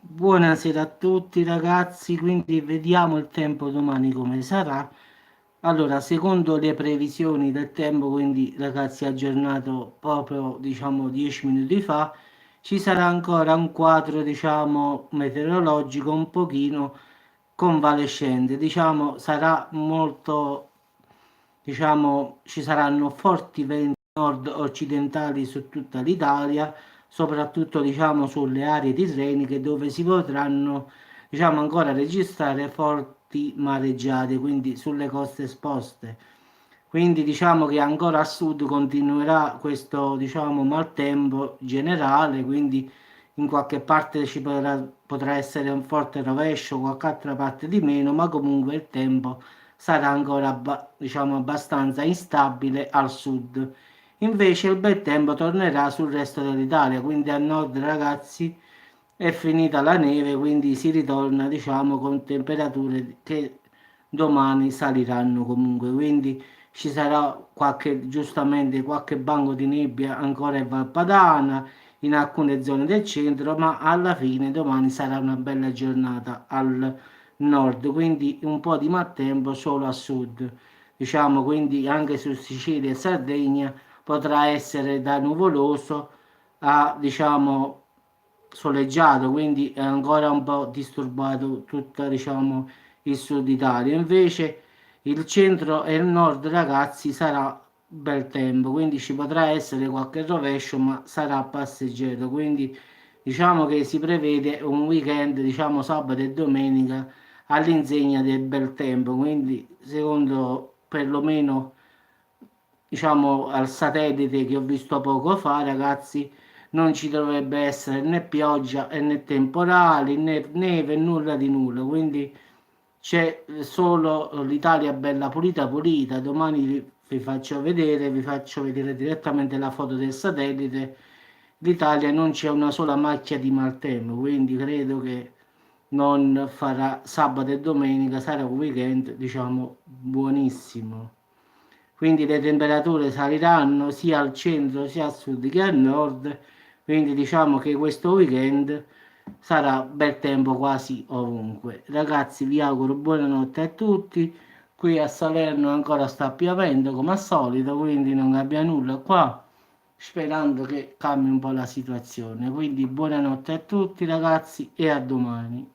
Buonasera a tutti ragazzi, quindi vediamo il tempo domani come sarà. Allora, secondo le previsioni del tempo, quindi ragazzi aggiornato proprio diciamo 10 minuti fa, ci sarà ancora un quadro diciamo meteorologico un pochino convalescente, diciamo sarà molto, diciamo ci saranno forti venti nord-occidentali su tutta l'Italia, soprattutto diciamo sulle aree tirreniche dove si potranno diciamo ancora registrare forti mareggiate, quindi sulle coste esposte. Quindi diciamo che ancora a sud continuerà questo diciamo maltempo generale, quindi in qualche parte potrà essere un forte rovescio, qualche altra parte di meno, ma comunque il tempo sarà ancora diciamo abbastanza instabile al sud. Invece il bel tempo tornerà sul resto dell'Italia, quindi a nord ragazzi è finita la neve, quindi si ritorna diciamo con temperature che domani saliranno comunque, quindi ci sarà qualche, giustamente qualche banco di nebbia ancora in Valpadana, in alcune zone del centro, ma alla fine domani sarà una bella giornata al nord, quindi un po' di maltempo solo a sud. Diciamo quindi anche su Sicilia e Sardegna potrà essere da nuvoloso a diciamo soleggiato, quindi è ancora un po' disturbato tutto diciamo il sud Italia. Invece il centro e il nord ragazzi sarà bel tempo, quindi ci potrà essere qualche rovescio, ma sarà passeggero, quindi diciamo che si prevede un weekend, diciamo sabato e domenica all'insegna del bel tempo, quindi secondo perlomeno diciamo al satellite che ho visto poco fa, ragazzi, non ci dovrebbe essere né pioggia né temporali né neve, nulla di nulla, quindi c'è solo l'Italia bella pulita pulita. Domani vi faccio vedere direttamente la foto del satellite. L'Italia non c'è una sola macchia di maltempo, quindi credo che non farà sabato e domenica, sarà un weekend, diciamo, buonissimo. Quindi le temperature saliranno sia al centro sia al sud che al nord, quindi diciamo che questo weekend sarà bel tempo quasi ovunque. Ragazzi, vi auguro buonanotte a tutti. Qui a Salerno ancora sta piovendo come al solito, quindi non cambia nulla qua, sperando che cambi un po' la situazione. Quindi buonanotte a tutti ragazzi e a domani.